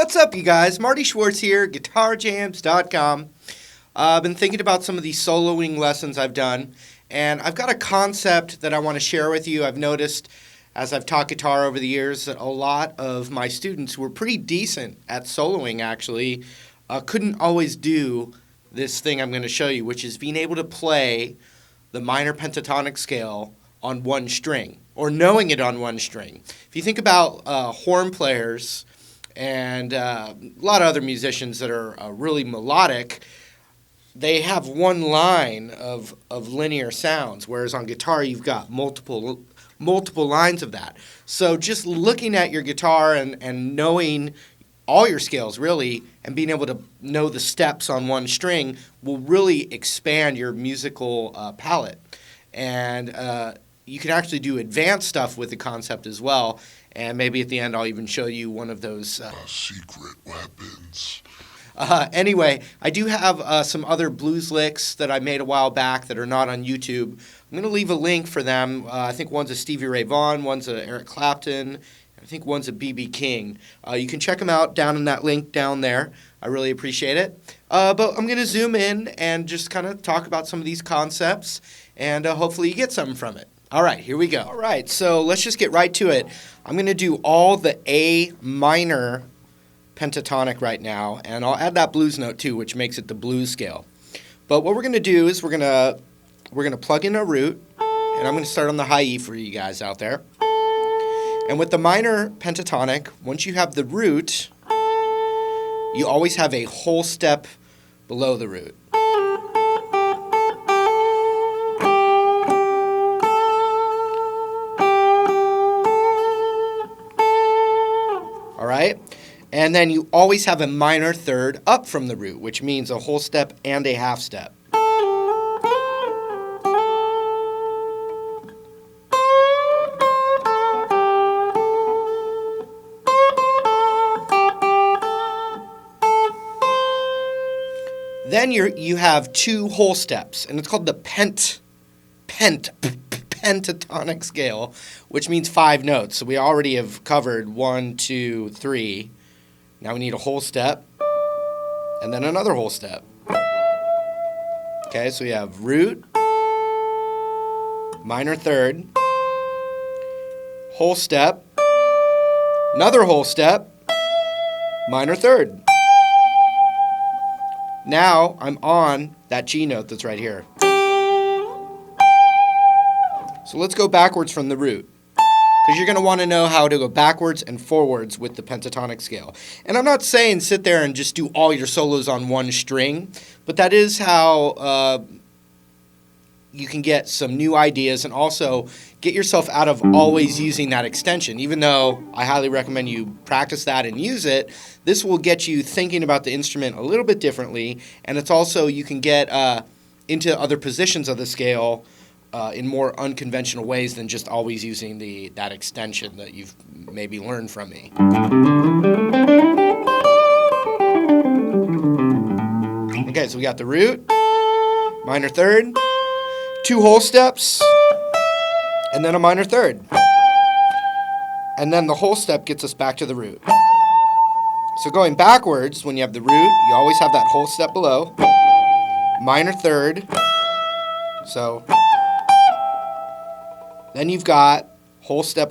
What's up, you guys? Marty Schwartz here, GuitarJams.com. I've been thinking about some of these soloing lessons I've done, and I've got a concept that I want to share with you. I've noticed as I've taught guitar over the years that a lot of my students who were pretty decent at soloing actually couldn't always do this thing I'm going to show you, which is being able to play the minor pentatonic scale on one string, or knowing it on one string. If you think about horn players and a lot of other musicians that are really melodic, they have one line of linear sounds, whereas on guitar you've got multiple lines of that. So just looking at your guitar and knowing all your scales really, and being able to know the steps on one string will really expand your musical palette. And you can actually do advanced stuff with the concept as well. And maybe at the end I'll even show you one of those secret weapons. Anyway, I do have some other blues licks that I made a while back that are not on YouTube. I'm going to leave a link for them. I think one's a Stevie Ray Vaughan, one's a Eric Clapton, I think one's a B.B. King. You can check them out down in that link down there. I really appreciate it. But I'm going to zoom in and just kind of talk about some of these concepts, and hopefully you get something from it. All right, here we go. All right, so let's just get right to it. I'm going to do all the A minor pentatonic right now, and I'll add that blues note too, which makes it the blues scale. But what we're going to do is we're going to plug in a root, and I'm going to start on the high E for you guys out there. And with the minor pentatonic, once you have the root, you always have a whole step below the root. All right? And then you always have a minor third up from the root, which means a whole step and a half step. Then you have two whole steps, and it's called the pentatonic scale, which means 5 notes. So we already have covered 1, 2, 3. Now we need a whole step, and then another whole step. Okay, so we have root, minor third, whole step, another whole step, minor third. Now I'm on that G note that's right here. So let's go backwards from the root, because you're going to want to know how to go backwards and forwards with the pentatonic scale. And I'm not saying sit there and just do all your solos on one string, but that is how you can get some new ideas and also get yourself out of always using that extension. Even though I highly recommend you practice that and use it, this will get you thinking about the instrument a little bit differently, and it's also you can get into other positions of the scale in more unconventional ways than just always using that extension that you've maybe learned from me. Okay, so we got the root, minor third, 2 whole steps, and then a minor third. And then the whole step gets us back to the root. So going backwards, when you have the root, you always have that whole step below, minor third, so then you've got whole step,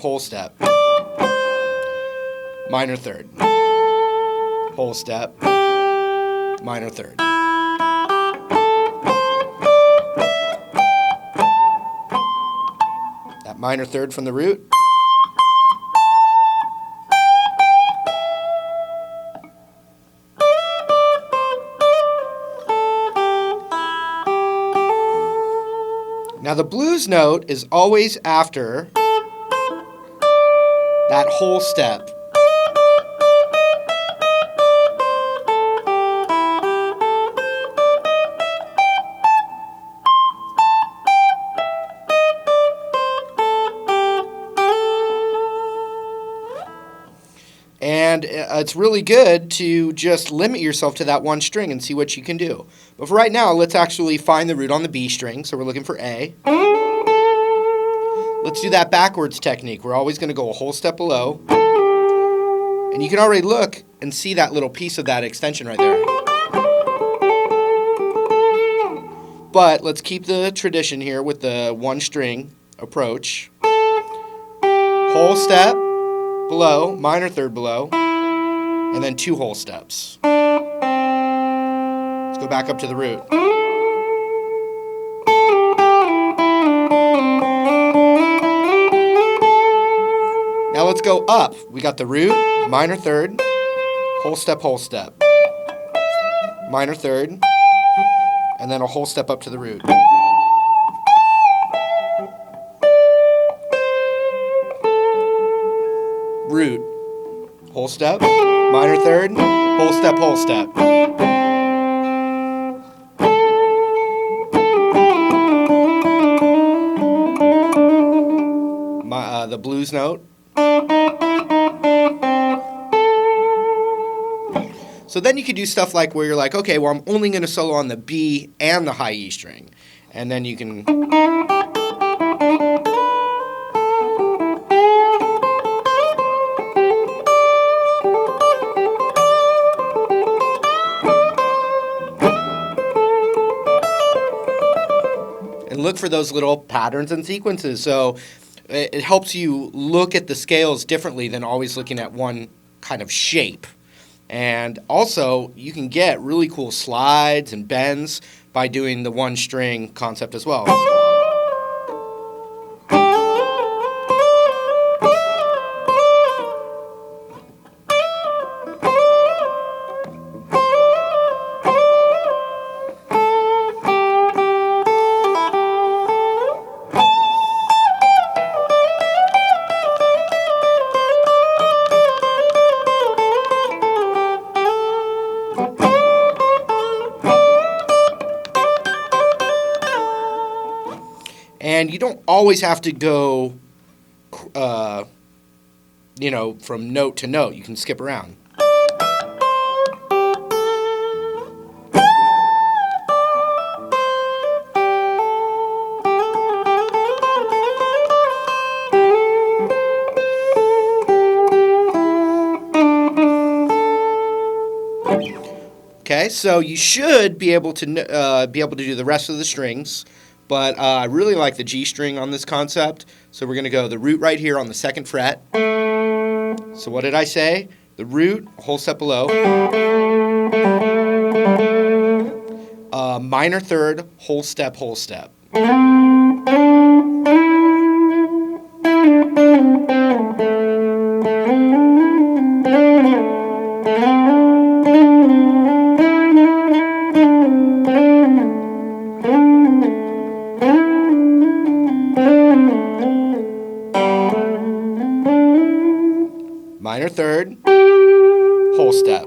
minor third, whole step, minor third. That minor third from the root. Now the blues note is always after that whole step. And it's really good to just limit yourself to that one string and see what you can do. But for right now, let's actually find the root on the B string. So we're looking for A. Let's do that backwards technique. We're always going to go a whole step below And you can already look and see that little piece of that extension right there. But let's keep the tradition here with the one string approach. Whole step below, minor third below, and then 2 whole steps. Let's go back up to the root. Now let's go up. We got the root, minor third, whole step, minor third, and then a whole step up to the root. Root, whole step, minor third, whole step, the blues note. So then you could do stuff like where you're like, okay, well, I'm only going to solo on the B and the high E string. And then you can... and look for those little patterns and sequences. So it helps you look at the scales differently than always looking at one kind of shape. And also, you can get really cool slides and bends by doing the one string concept as well. And you don't always have to go, from note to note. You can skip around. Okay, so you should be able to do the rest of the strings. But I really like the G string on this concept. So we're going to go the root right here on the 2nd fret. So what did I say? The root, a whole step below. Minor third, whole step, minor third, whole step.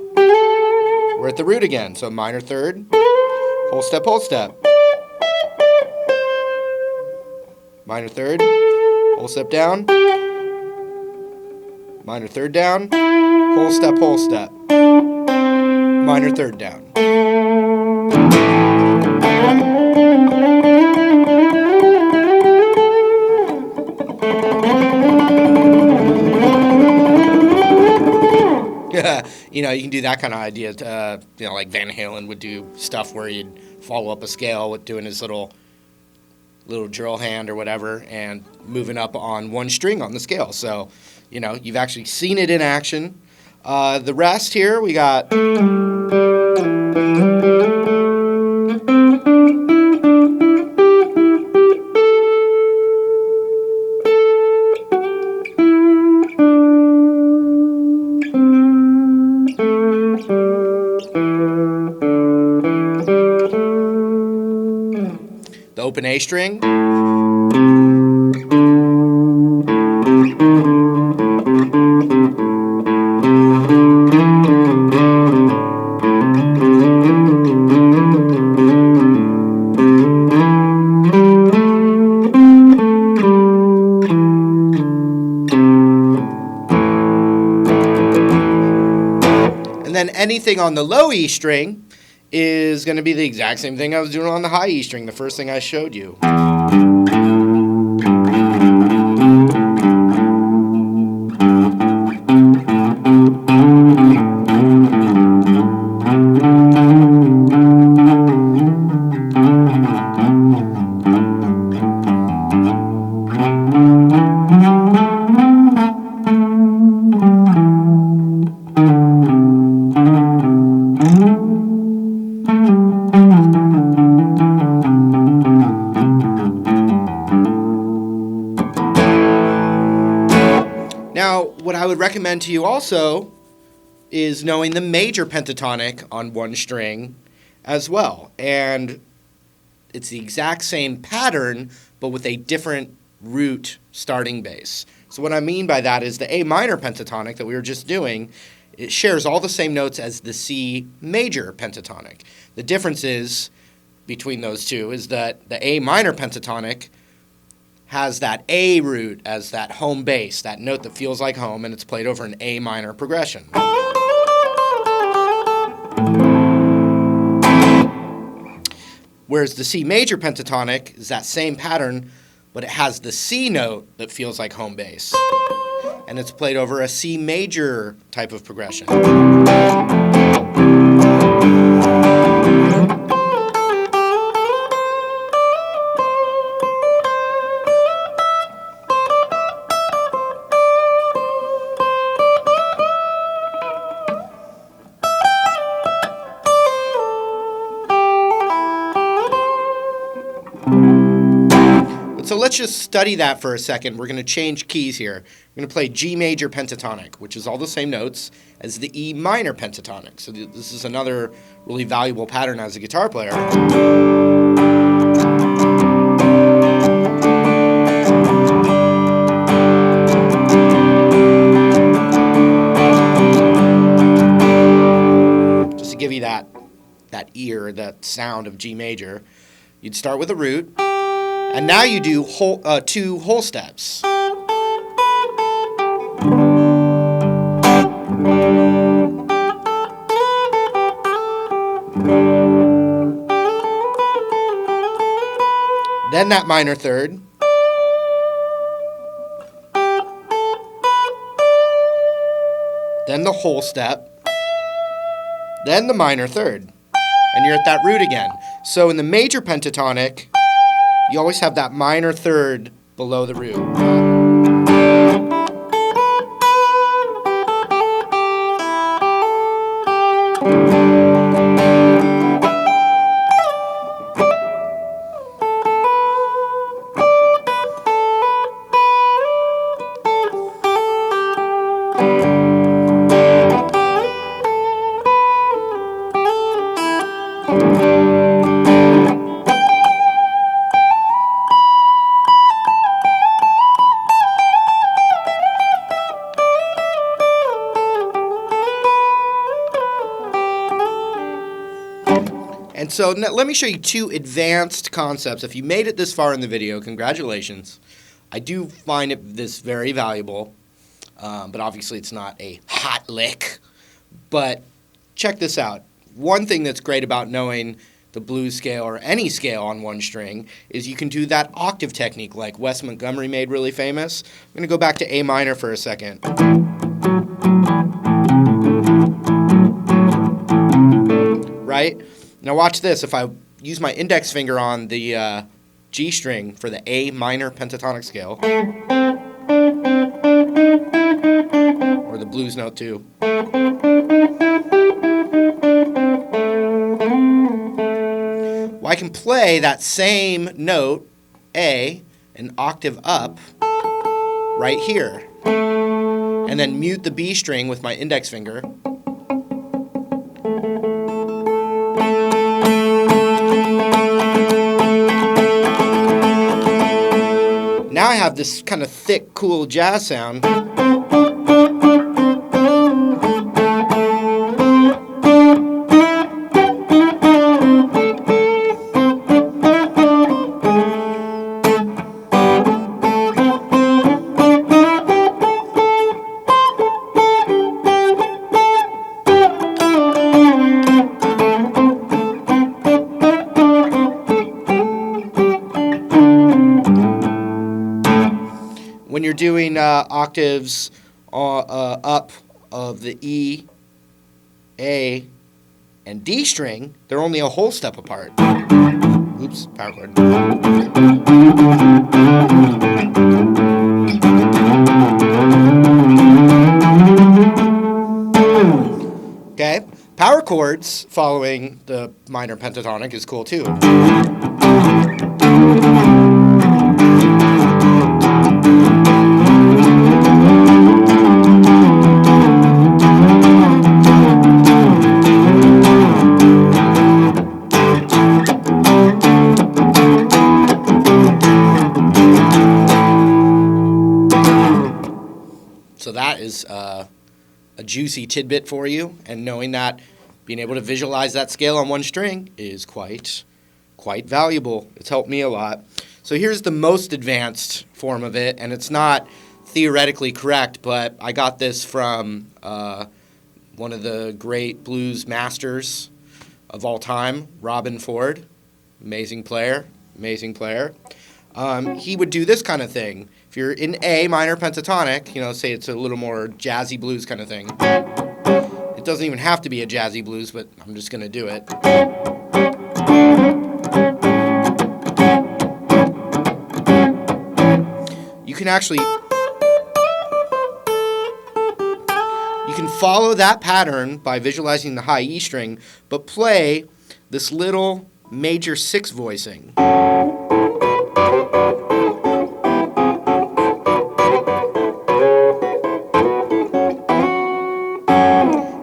We're at the root again, so minor third, whole step, minor third, whole step down, minor third down, whole step, minor third down. You can do that kind of idea. Like Van Halen would do stuff where you'd follow up a scale with doing his little drill hand or whatever and moving up on one string on the scale. So, you've actually seen it in action. The rest here, we got... the open A string. And then anything on the low E string is going to be the exact same thing I was doing on the high E string, the first thing I showed you. I would recommend to you also is knowing the major pentatonic on one string as well. And it's the exact same pattern, but with a different root starting bass. So what I mean by that is the A minor pentatonic that we were just doing, it shares all the same notes as the C major pentatonic. The difference is between those two is that the A minor pentatonic has that A root as that home bass, that note that feels like home, and it's played over an A minor progression. Whereas the C major pentatonic is that same pattern, but it has the C note that feels like home bass. And it's played over a C major type of progression. So let's just study that for a second. We're going to change keys here. We're going to play G major pentatonic, which is all the same notes as the E minor pentatonic. So this is another really valuable pattern as a guitar player. Just to give you that ear, that sound of G major, you'd start with a root. And now you do two whole steps. Then that minor third. Then the whole step. Then the minor third. And you're at that root again. So in the major pentatonic, you always have that minor third below the root. And so let me show you two advanced concepts. If you made it this far in the video, congratulations. I do find this very valuable, but obviously it's not a hot lick. But check this out. One thing that's great about knowing the blues scale or any scale on one string is you can do that octave technique like Wes Montgomery made really famous. I'm going to go back to A minor for a second. Right? Now watch this. If I use my index finger on the G string for the A minor pentatonic scale, or the blues note too, well, I can play that same note, A, an octave up, right here, and then mute the B string with my index finger. Now I have this kind of thick, cool jazz sound. When you're doing octaves up of the E, A, and D string, they're only a whole step apart. Oops, power chord. Okay, power chords following the minor pentatonic is cool too. is a juicy tidbit for you, and knowing that being able to visualize that scale on one string is quite valuable. It's helped me a lot. So here's the most advanced form of it, and it's not theoretically correct, but I got this from one of the great blues masters of all time, Robin Ford. Amazing player. He would do this kind of thing. If you're in A minor pentatonic, say it's a little more jazzy blues kind of thing. It doesn't even have to be a jazzy blues, but I'm just going to do it. You can follow that pattern by visualizing the high E string, but play this little major 6 voicing.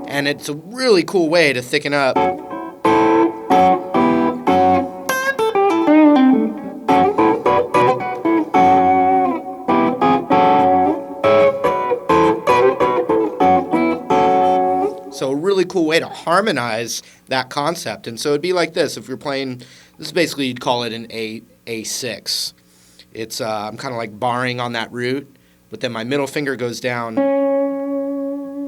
And it's a really cool way to thicken up. So a really cool way to harmonize that concept. And so it'd be like this. If you're playing, this is basically, you'd call it an A6. It's I'm kind of like barring on that root, but then my middle finger goes down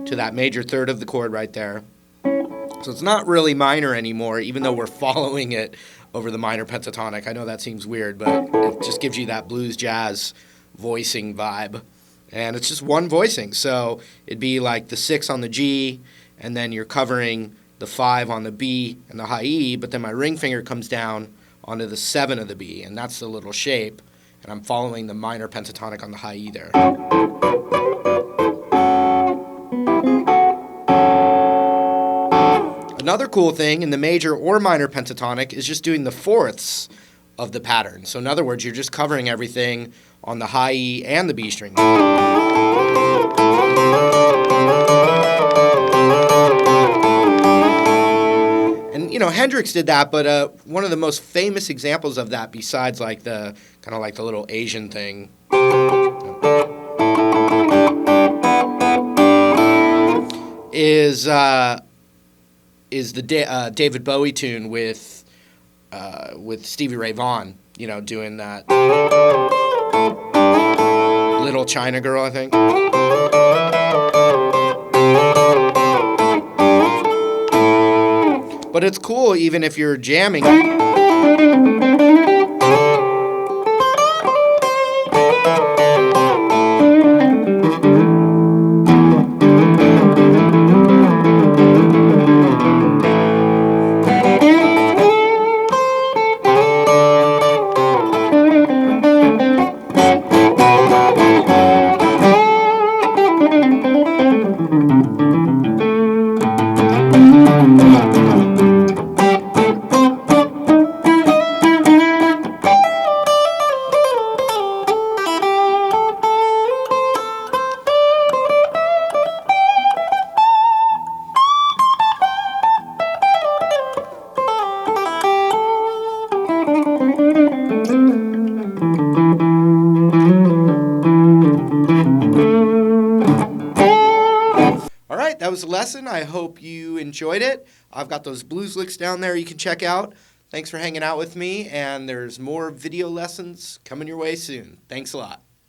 to that major third of the chord right there. So it's not really minor anymore, even though we're following it over the minor pentatonic. I know that seems weird, but it just gives you that blues jazz voicing vibe. And it's just one voicing. So it'd be like the 6 on the G, and then you're covering the 5 on the B and the high E, but then my ring finger comes down onto the 7 of the B, and that's the little shape. And I'm following the minor pentatonic on the high E there. Another cool thing in the major or minor pentatonic is just doing the fourths of the pattern. So in other words, you're just covering everything on the high E and the B string. And Hendrix did that, but one of the most famous examples of that, besides like the kind of like the little Asian thing, is the David Bowie tune with Stevie Ray Vaughan, doing that Little China Girl, I think. But it's cool even if you're jamming. That was the lesson. I hope you enjoyed it. I've got those blues licks down there you can check out. Thanks for hanging out with me, and there's more video lessons coming your way soon. Thanks a lot.